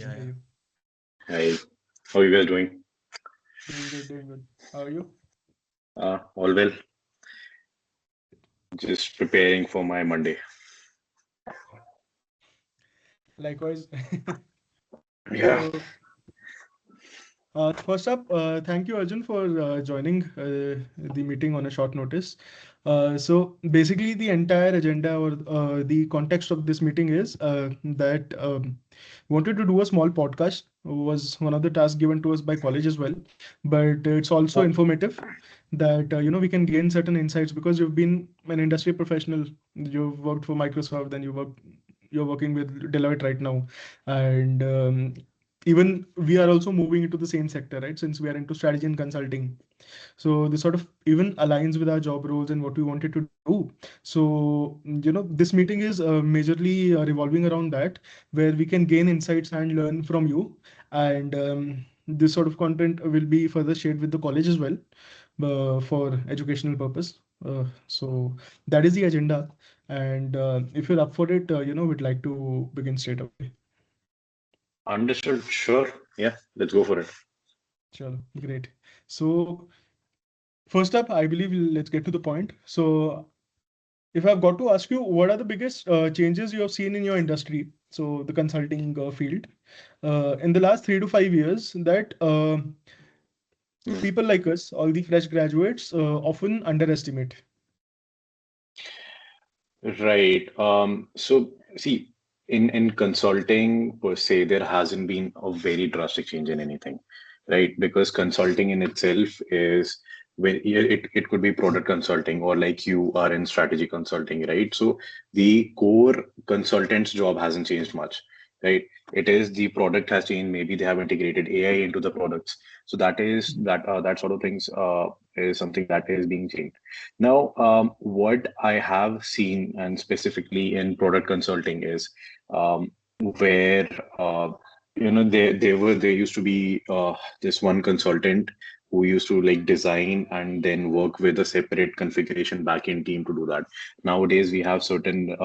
Yeah, hear yeah. you. Hi, how are you guys doing? Doing good, doing good. How are you? All well. Just preparing for my Monday. Likewise. Yeah, So, first up, thank you, Arjun, for joining the meeting on a short notice. So, basically, the entire agenda or the context of this meeting is that wanted to do a small podcast. Was one of the tasks given to us by college as well, but it's also informative that we can gain certain insights because you've been an industry professional. You've worked for Microsoft, then you're working with Deloitte right now, and even we are also moving into the same sector, right? Since we are into strategy and consulting. So this sort of even aligns with our job roles and what we wanted to do. So, this meeting is majorly revolving around that, where we can gain insights and learn from you. And this sort of content will be further shared with the college as well for educational purpose. So that is the agenda. And if you're up for it, we'd like to begin straight away. understood. Sure. Yeah, let's go for it. Sure, great. So first up, I believe let's get to the point. So if I've got to ask you, what are the biggest changes you have seen in your industry, so the consulting field, in the last 3 to 5 years that Hmm. people like us, all the fresh graduates, often underestimate? Right. So see, in consulting per se, there hasn't been a very drastic change in anything, right? Because consulting in itself is when it could be product consulting or like you are in strategy consulting, right? So the core consultant's job hasn't changed much, right? It is the product has changed. Maybe they have integrated AI into the products. So that sort of things is something that is being changed. Now, what I have seen, and specifically in product consulting, is where there used to be this one consultant who used to like design and then work with a separate configuration backend team to do that. Nowadays, we have certain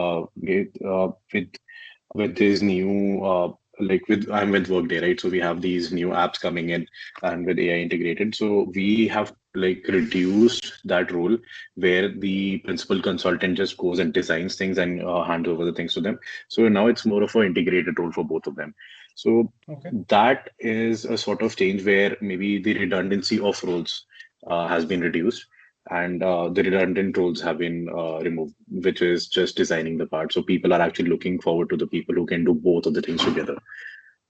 with this new like with I'm with Workday, right? So we have these new apps coming in and with AI integrated. So we have like reduced that role where the principal consultant just goes and designs things and hands over the things to them. So now it's more of an integrated role for both of them. So Okay. that is a sort of change where maybe the redundancy of roles has been reduced and the redundant roles have been removed, which is just designing the part. So people are actually looking forward to the people who can do both of the things together,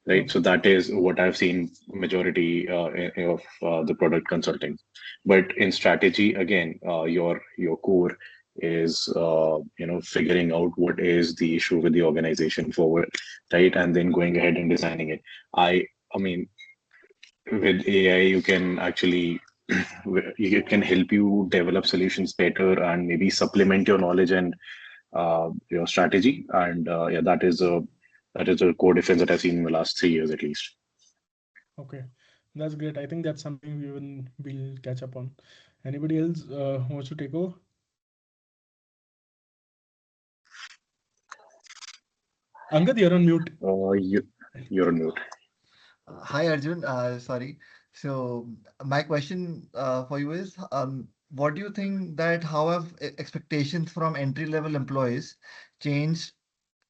right? So Okay. that is what I've seen majority of the product consulting. But in strategy, again, your core is figuring out what is the issue with the organization forward, right, and then going ahead and designing it. I mean, with AI, you can actually it can help you develop solutions better and maybe supplement your knowledge and your strategy. And yeah, that is a core difference that I've seen in the last 3 years at least. Okay. That's great. I think that's something we'll catch up on. Anybody else wants to take over? Angad, you're on mute. You're on mute. Hi Arjun, sorry. So my question for you is, what do you think that how have expectations from entry-level employees changed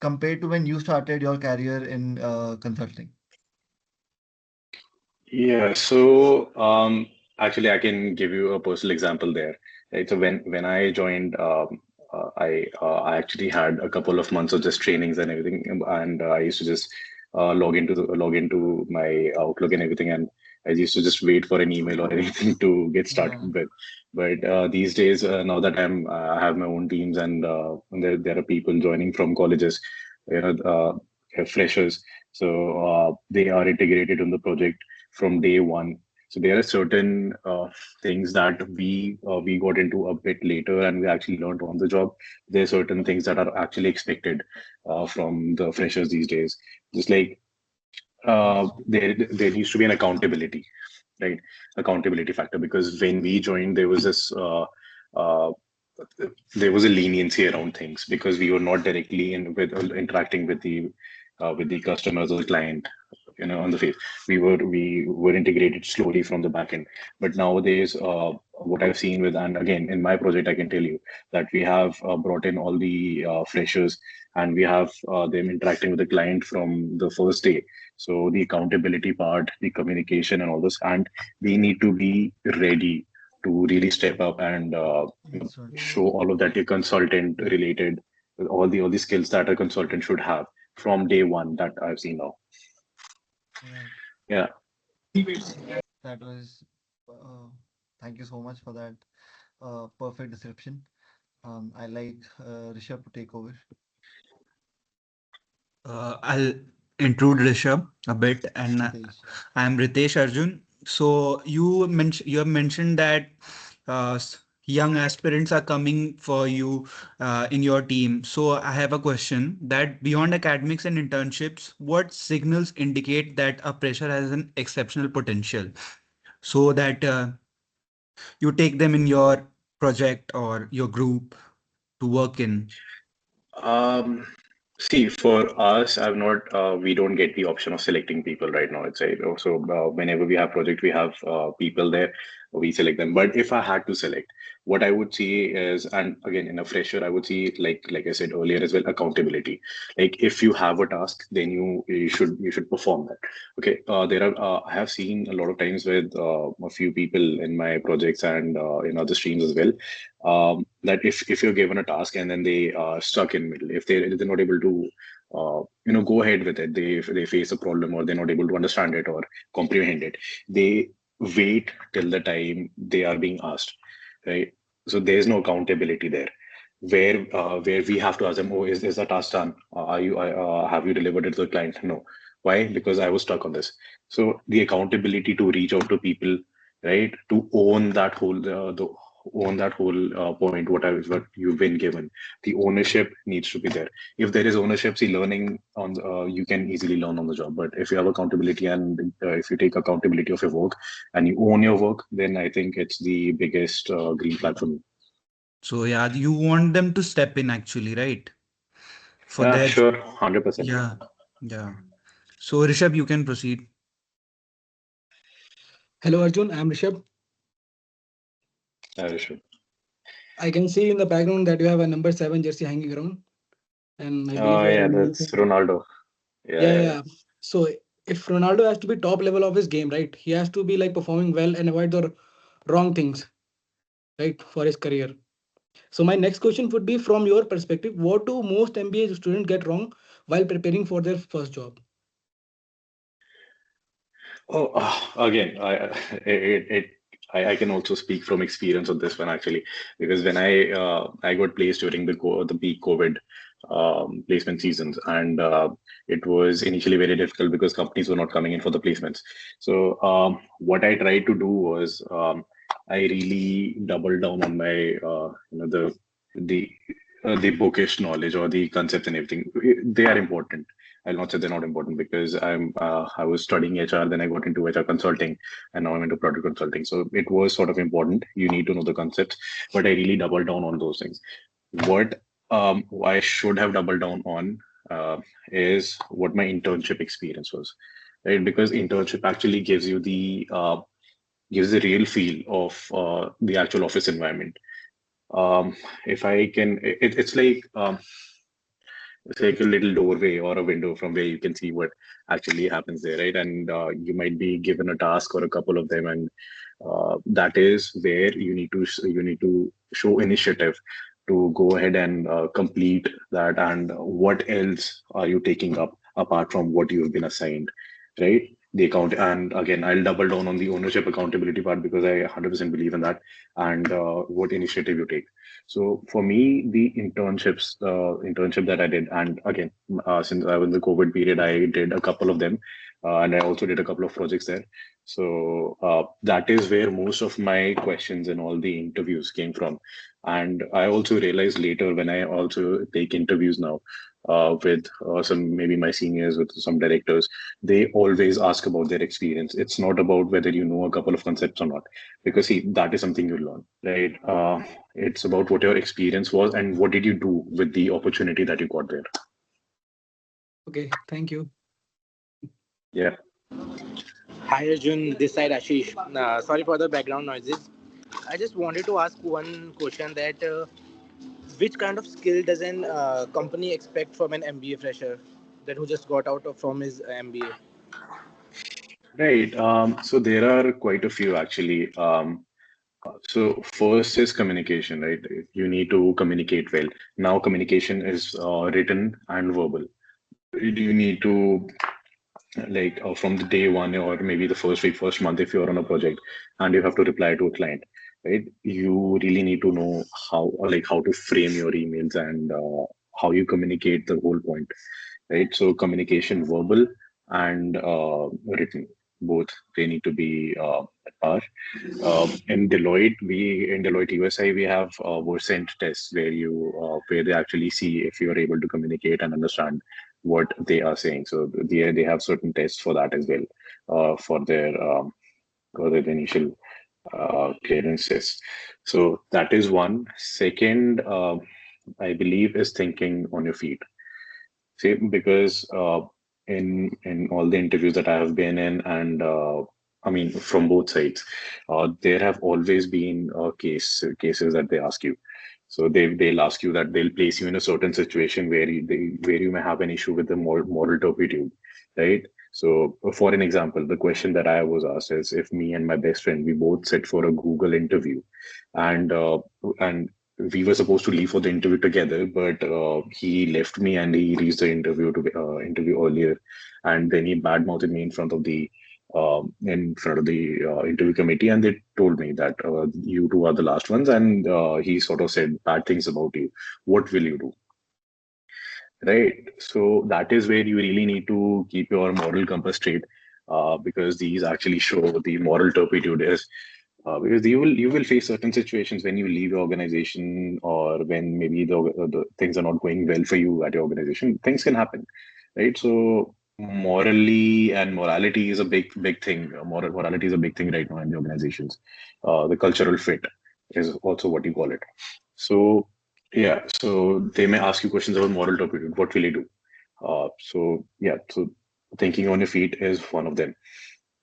compared to when you started your career in consulting? Yeah, so actually, I can give you a personal example there. Right, so when I joined, I actually had a couple of months of just trainings and everything, and I used to just log into my Outlook and everything, and I used to just wait for an email or anything to get started Yeah. with. But these days, now that I have my own teams and there are people joining from colleges, freshers, so they are integrated in the project from day one. So there are certain things that we got into a bit later, and we actually learned on the job. There are certain things that are actually expected from the freshers these days. Just like Yes. there needs to be an accountability, right? Accountability factor, because when we joined, uh, there was a leniency around things because we were not directly in with interacting with the customers or the client, on the face. We were integrated slowly from the back end. But nowadays, what I've seen with, and again in my project, I can tell you that we have brought in all the freshers, and we have them interacting with the client from the first day. So the accountability part, the communication, and all this, and they need to be ready to really step up and Absolutely. show all of that, your consultant related, all the skills that a consultant should have from day one that I've seen now. Right. Yeah. That was, uh, thank you so much for that perfect description. I like Rishabh to take over. I'll intrude Rishabh a bit, and Ritesh, yeah. I'm Ritesh Arjun. So you have mentioned that young aspirants are coming for you in your team. So I have a question that beyond academics and internships, what signals indicate that a fresher has an exceptional potential so that you take them in your project or your group to work in? Um, See, for us, I've not. We don't get the option of selecting people right now. It's a so whenever we have project, we have people there. We select them. But if I had to select, what I would see is, and again, in a fresher, I would see like I said earlier as well, accountability. Like if you have a task, then you should perform that. Okay. There are I have seen a lot of times with a few people in my projects and in other streams as well, that if you're given a task and then they are stuck in middle, if they're not able to go ahead with it, if they face a problem or they're not able to understand it or comprehend it, they wait till the time they are being asked, right? So there's no accountability there, where we have to ask them, oh, is the task done? Have you delivered it to the client? No. Why? Because I was stuck on this. So the accountability to reach out to people, right, to own that whole point, what you've been given, the ownership needs to be there. If there is ownership, see, learning on you can easily learn on the job. But if you have accountability and if you take accountability of your work and you own your work, then I think it's the biggest green flag for me. So yeah, you want them to step in actually, right? For Yeah, their sure, 100%. yeah, yeah. So Rishabh, you can proceed. Hello Arjun, I'm Rishabh. Yeah, sure. I can see in the background that you have a number 7 jersey hanging around, and I believe you are a Yeah, Madrid that's fan. Ronaldo. Yeah, Yeah, yeah, yeah, yeah. So if Ronaldo has to be top level of his game, right? He has to be like performing well and avoid the wrong things, right, for his career. So my next question would be from your perspective, what do most MBA students get wrong while preparing for their first job? Oh, again, I can also speak from experience on this one actually, because when I got placed during the peak COVID placement seasons, and it was initially very difficult because companies were not coming in for the placements. So what I tried to do was, I really doubled down on my the the bookish knowledge or the concepts and everything. They are important. I'll not say they're not important, because I was studying HR, then I got into HR consulting, and now I'm into product consulting. So it was sort of important. You need to know the concepts, but I really doubled down on those things. What I should have doubled down on is what my internship experience was, right? Because internship actually gives the real feel of the actual office environment. If I can, it's like a little doorway or a window from where you can see what actually happens there, right? And you might be given a task or a couple of them, and that is where you need to show initiative to go ahead and complete that. And what else are you taking up apart from what you've been assigned, right? The account, and again, I'll double down on the ownership accountability part, because I 100% believe in that. And what initiative you take. So for me, the internship that I did, and again, since I was in the COVID period, I did a couple of them, and I also did a couple of projects there. So that is where most of my questions and all the interviews came from. And I also realized later, when I also take interviews now with some, maybe my seniors, with some directors, they always ask about their experience. It's not about whether you know a couple of concepts or not, because see, that is something you learn, right? It's about what your experience was and what did you do with the opportunity that you got there. Okay, thank you. Yeah. Hi Arjun, this side Ashish. Sorry for the background noises. I just wanted to ask one question that which kind of skill does an company expect from an MBA fresher that who just got out of from his MBA? Right. So there are quite a few actually. So first is communication, right? You need to communicate well. Now communication is written and verbal. You need to like from the day one or maybe the first week, first month, if you're on a project and you have to reply to a client, right? You really need to know how or like how to frame your emails and how you communicate the whole point, right? So communication, verbal and written, both they need to be at par. In Deloitte USA, we have Versant tests where they actually see if you are able to communicate and understand what they are saying. So they have certain tests for that as well, for their initial clearances. So that is one. Second, I believe, is thinking on your feet. See, because in all the interviews that I have been in, and I mean from both sides, there have always been cases that they ask you. So they'll ask you that they'll place you in a certain situation where you may have an issue with the moral turpitude, right? So for an example, the question that I was asked is if me and my best friend we both sit for a Google interview, and we were supposed to leave for the interview together, but he left me and he reached the interview earlier, and then he badmouthed me in front of the interview committee, and they told me that you two are the last ones, and he sort of said bad things about you. What will you do? Right. So that is where you really need to keep your moral compass straight, because these actually show the moral turpitude is. Because you will face certain situations when you leave your organization or when maybe the things are not going well for you at your organization. Things can happen, right? So morally and morality is a big thing. Morality is a big thing right now in the organizations. The cultural fit is also what you call it. So yeah, so they may ask you questions about moral turpitude. What will you do? So yeah, so thinking on your feet is one of them.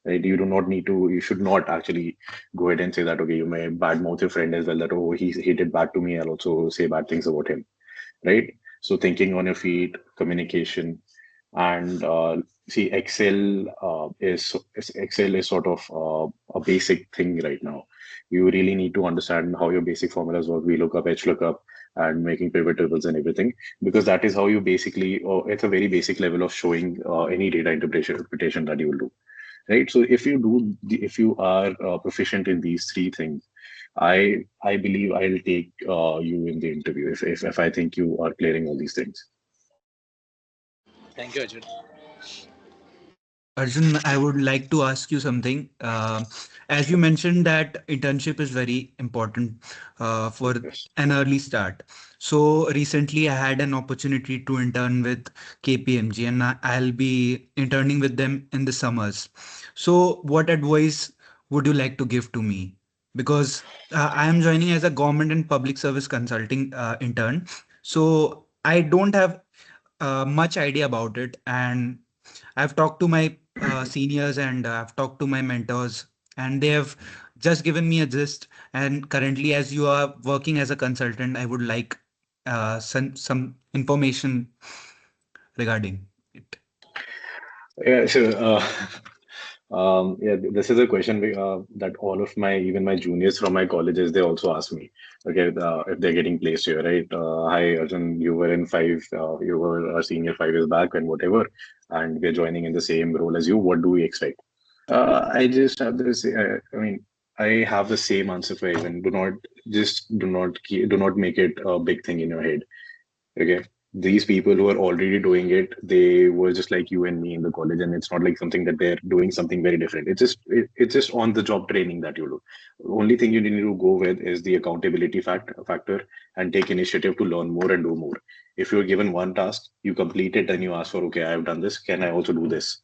Right? You should not actually go ahead and say that, okay, you may badmouth your friend as well, that, oh, he did bad to me, I'll also say bad things about him, right? So thinking on your feet, communication, and see, Excel is sort of a basic thing right now. You really need to understand how your basic formulas work, VLOOKUP, HLOOKUP, and making pivot tables and everything, because that is how you basically, it's a very basic level of showing any data interpretation that you will do, right? So if you are proficient in these three things, I believe I'll take you in the interview if I think you are clearing all these things. Thank you, Arjun. Arjun, I would like to ask you something. As you mentioned that internship is very important for Yes. an early start. So recently I had an opportunity to intern with KPMG and I'll be interning with them in the summers. So what advice would you like to give to me? Because I am joining as a government and public service consulting intern. So I don't have much idea about it, and I've talked to my seniors and I've talked to my mentors, and they have just given me a gist. And currently, as you are working as a consultant, I would like some information regarding it. Yeah, so yeah, this is a question that all of even my juniors from my colleges, they also ask me, okay, if they're getting placed here, right? Hi, Arjun, you were in five, you were a senior 5 years back and whatever, and we're joining in the same role as you. What do we expect? I just have this. I mean, I have the same answer for everyone. Do not make it a big thing in your head. Okay. These people who are already doing it, they were just like you and me in the college, and it's not like something that they're doing something very different. It's just on the job training that you do. The only thing you need to go with is the accountability factor and take initiative to learn more and do more. If you're given one task, you complete it and you ask for, okay, I've done this. Can I also do this?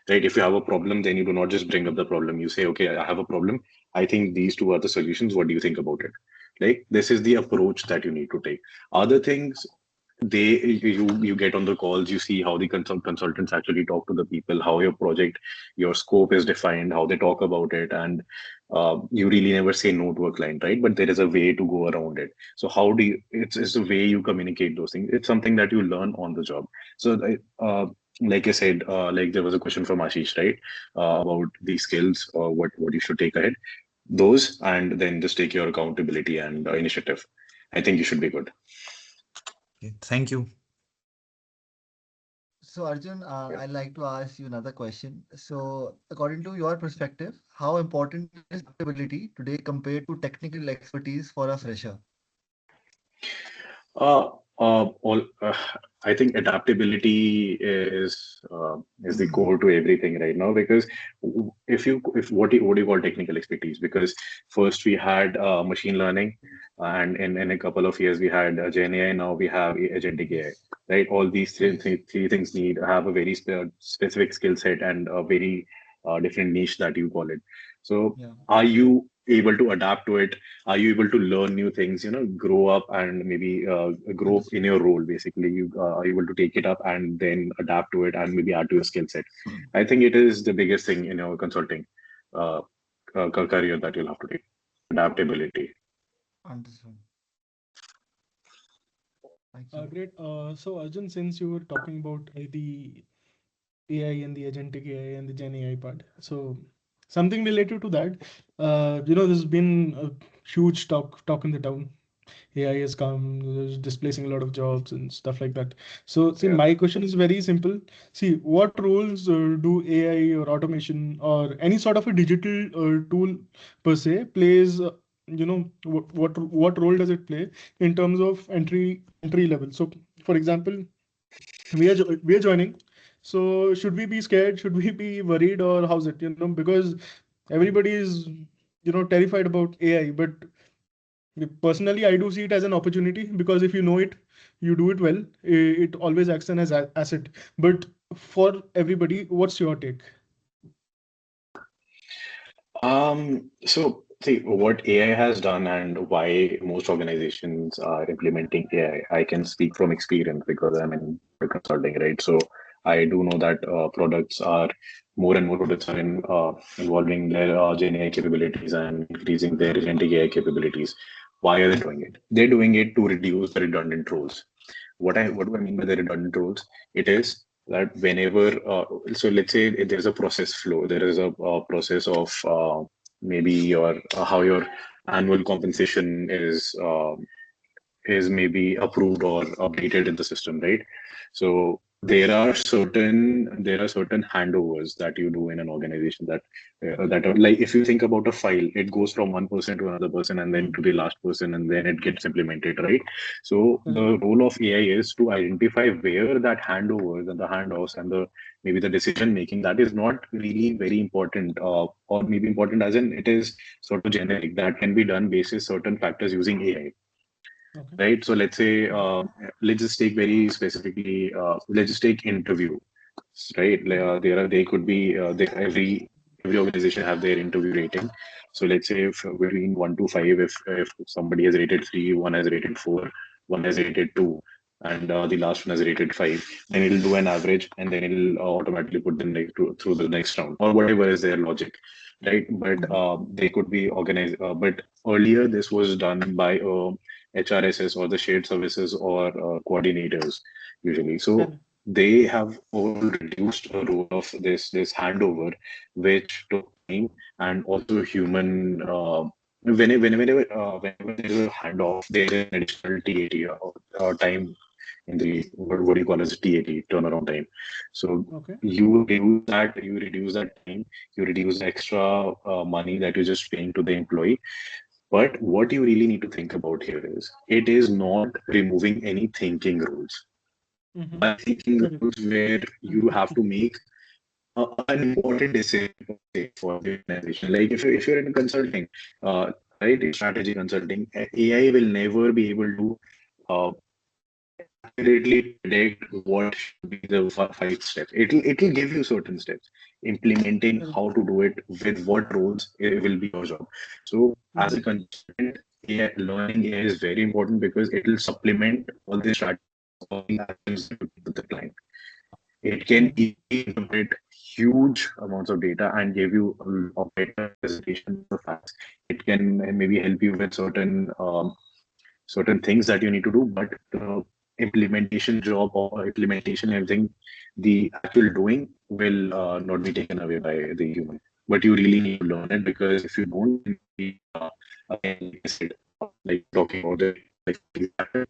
Right? If you have a problem, then you do not just bring up the problem. You say, okay, I have a problem. I think these two are the solutions. What do you think about it? Like this is the approach that you need to take. Other things, you get on the calls, you see how the consultants actually talk to the people, how your project, your scope is defined, how they talk about it, and you really never say no to a client, right? But there is a way to go around it. So how do you? It's the way you communicate those things. It's something that you learn on the job. So like I said, like there was a question from Ashish, right, about the skills or what you should take ahead. Those, and then just take your accountability and initiative. I think you should be good. Okay, thank you. So Arjun, Yeah. I'd like to ask you another question. So according to your perspective, how important is adaptability today compared to technical expertise for a fresher? Uh, all I think adaptability is the core to everything right now, because if what do you call technical expertise? Because first we had machine learning, and in a couple of years we had Gen AI. Now we have agentic AI, Yes. right? All these Yes. three things need have a very specific skill set and a very different niche that you call it. So Yeah. are you able to adapt to it? Are you able to learn new things, grow up and maybe grow up in Understood. your role? Basically, you are able to take it up and then adapt to it and maybe add to your skill set. I think it is the biggest thing in your consulting uh, career that you'll have to take. Adaptability. Understood. Thank you. Great. So Arjun, since you were talking about the AI and the agentic AI and the Gen AI part, so something related to that, there's been a huge talk in the town. AI has come, displacing a lot of jobs and stuff like that. So, see, Yeah. my question is very simple. See, what roles do AI or automation or any sort of a digital tool per se plays? What role does it play in terms of entry level? So, for example, we are joining. So, should we be scared? Should we be worried, or how's it? Because everybody is terrified about AI, but personally, I do see it as an opportunity because if you know it, you do it well. It always acts as an asset. But for everybody, what's your take? So see what AI has done and why most organizations are implementing AI. I can speak from experience because I'm in consulting, right? So I do know that products are more and more products are involving their Gen AI capabilities and increasing their agentic AI capabilities. Why are they doing it? They're doing it to reduce the redundant roles. What do I mean by the redundant roles? It is that whenever so let's say if there's a process flow, there is a process of maybe your how your annual compensation is maybe approved or updated in the system, right? So there are certain handovers that you do in an organization that are like, if you think about a file, it goes from one person to another person and then to the Hmm. last person and then it gets implemented, right? So Correct. the role of AI is to identify where that handovers and the handoffs and the maybe the decision making that is not really very important, or maybe important as in it is sort of generic, that can be done basis certain factors using AI, Okay. right? So let's say, let's just take very specifically, let's just take interview, right? They could be every organization have their interview rating. So let's say if between 1 to 5, if somebody has rated 3, one has rated 4, one has rated 2, and the last one has rated 5, then it'll do an average and then it'll automatically put them through the next round or whatever is their logic, right? But Mhm. they could be organized. But earlier this was done by HRSS or the shared services or coordinators usually. So Correct. they have overall reduced a role of this handover, which took time and also human. Whenever there is a handoff, there is an additional TAT or time in the what do you call as TAT, turnaround time. So Okay. you reduce that time, you reduce the extra money that you're just paying to the employee. But what you really need to think about here is it is not removing any thinking rules. Mm-hmm. By thinking Correct. rules where you have to make an important decision say, for the organization. Like if you're in consulting, right, in strategy consulting, AI will never be able to uh, accurately predict what should be the 5 steps. It'll give you certain steps. Implementing Correct. how to do it with what roles, it will be your job. So as a Mm-hmm. consultant, AI, learning AI is very important because it will supplement all the strategy all the actions that you take with the client. It can Mhm. easily interpret huge amounts of data and give you a better representation of the facts. It can maybe help you with certain things that you need to do, but the implementation job or implementation everything, the actual doing will not be taken away by the human. But you really need to learn it, because if you don't, then maybe again, like I said, like talking about the like something happened,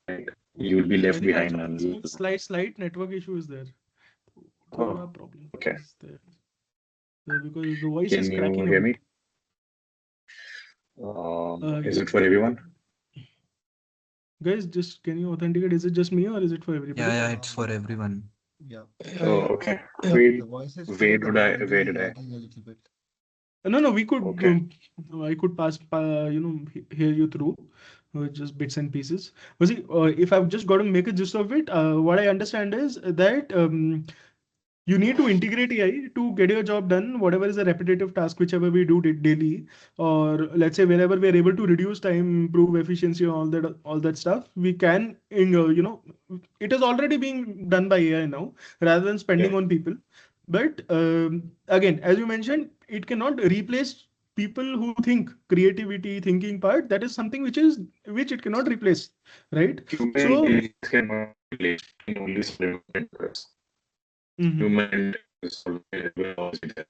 and you will be I left think behind Arjun, and some slight network issue is there. oh, Thoda problem okay. is there. Because the voice is Can you cracking a hear me? bit. Is Yeah. it for everyone? Guys, just can you authenticate? Is it just me or is it for Yeah, everybody? yeah, it's for everyone. Yeah. Oh, Yeah. okay. Yeah. Wait, The voice is where clear, did but the I? audio Where is did I? lagging a little bit. No, we could. Okay. I could hear you through just bits and pieces. But see, if I've just got to make a gist of it, what I understand is that you need to integrate AI to get your job done, whatever is a repetitive task, whichever we do daily, or let's say wherever we are able to reduce time, improve efficiency, all that stuff, we can, it is already being done by AI now, rather than Yeah. spending on people. But again, as you mentioned, it cannot replace people who think creativity, thinking part. That is something which it cannot replace, right? Human So. intelligence cannot be replaced. It can only supplement us. Mhm. Human intelligence will always be there.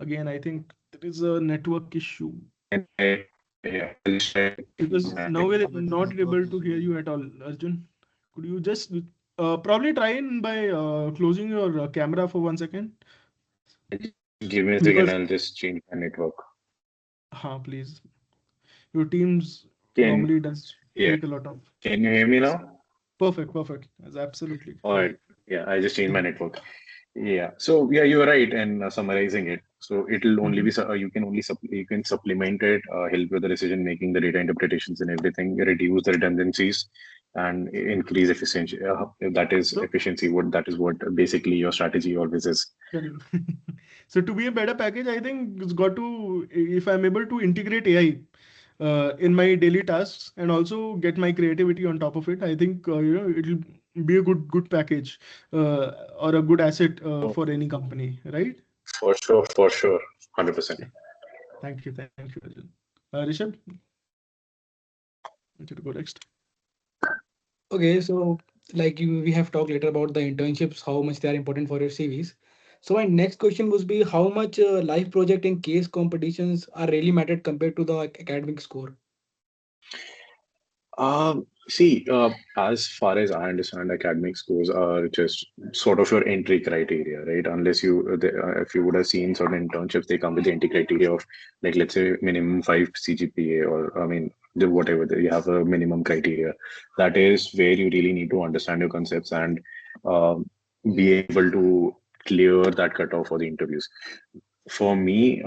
Again, I think there is a network issue And yeah, I'll just try to keep because my now we're With the not network able to hear issue. you at all, Arjun. Could you just probably try in by closing your camera for 1 second? give me a second. Because, I'll just change my network. please. Your Teams Can normally does yeah? take a lot of. Can you hear me now? Perfect, perfect. That's absolutely All fine. right. Yeah, I just changed my network. Yeah. So yeah, you're right in summarizing it. So it'll only Mhm. be you can only you can supplement it, help with the decision making, the data interpretations, and everything. Reduce the redundancies and increase efficiency. That is So, efficiency. What that is what basically your strategy always is. correct. So to be a better package, I think it's got to, if I'm able to integrate AI in my daily tasks and also get my creativity on top of it, I think it'll be a good package or a good asset Oh, for any company, right? for sure, 100%. Okay. Thank you, Arjun. Rishabh, want you to go next. Okay, so like we have talked later about the internships, how much they are important for your CVs. So my next question would be how much live project and case competitions are really mattered compared to the academic score. See, as far as I understand, academic scores are just sort of your entry criteria, right? Unless if you would have seen certain internships, they come with the entry criteria of, like, let's say minimum 5 CGPA, or I mean, whatever, you have a minimum criteria. That is where you really need to understand your concepts and um, be able to clear that cutoff for the interviews. For me,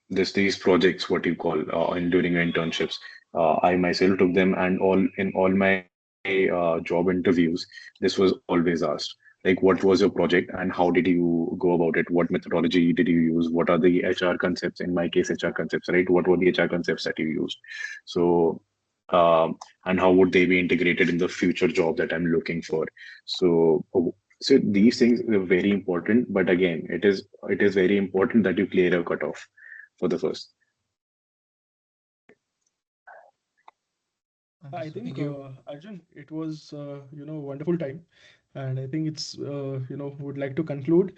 these projects, what you call, in during your internships, I myself took them, and all my job interviews, this was always asked, like, what was your project and how did you go about it? What methodology did you use? What are the HR concepts? In my case, HR concepts, right? What were the HR concepts that you used? So, and how would they be integrated in the future job that I'm looking for? So, so these things are very important, but again, it is very important that you clear a cutoff for the first. I Understood. think, Thank you. Arjun, it was wonderful time, and I think it's would like to conclude.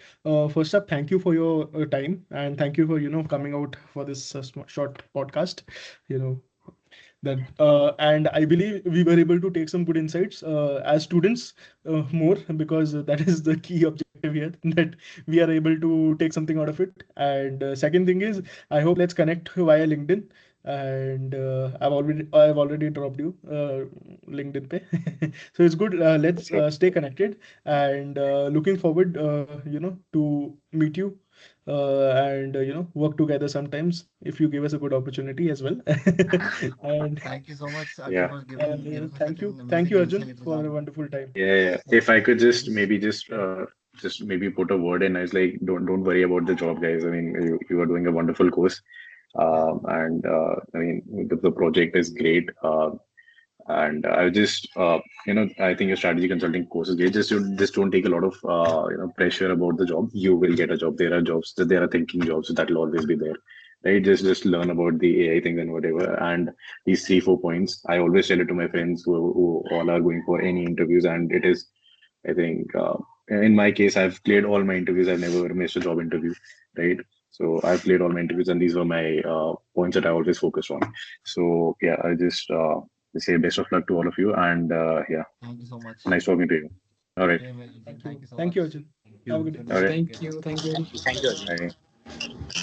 First up, thank you for your time, and thank you for coming out for this short podcast. You know that and I believe we were able to take some good insights as students more because that is the key objective here that we are able to take something out of it. And second thing is, I hope let's connect via LinkedIn. And I've already dropped you LinkedIn pay. So it's good. Let's Sure. stay connected and looking forward to meet you and work together sometimes if you give us a good opportunity as well. And Thank you so much, Arjun, Yeah. for giving us such thank an you, amazing Arjun, insight for a regarding wonderful time. Yeah. yeah, If I could just this. maybe just maybe put a word in, I was like, don't worry about the job, guys. I mean, you are doing a wonderful course, Yeah, and I mean, the project is great. And I just, I think your strategy consulting course is great. Just don't take a lot of, pressure about the job. You will get a job. There are jobs, there are thinking jobs that will always be there, right? Just learn about the AI things and whatever. And these 3 4 points, I always tell it to my friends who all are going for any interviews, and it is, I think, in my case, I've cleared all my interviews. I've never missed a job interview, right? So I've cleared all my interviews, and these were my points that I always focused on. So yeah, I just say best of luck to all of you, and yeah, Thank you so much. nice talking to you. All right, Same here, Arjun. Thank Thank you. you so Thank you, much. Arjun. Thank Have a you. good day. Good all night. right. Take Thank care. you. Thank you. Thank you, Arjun. Bye.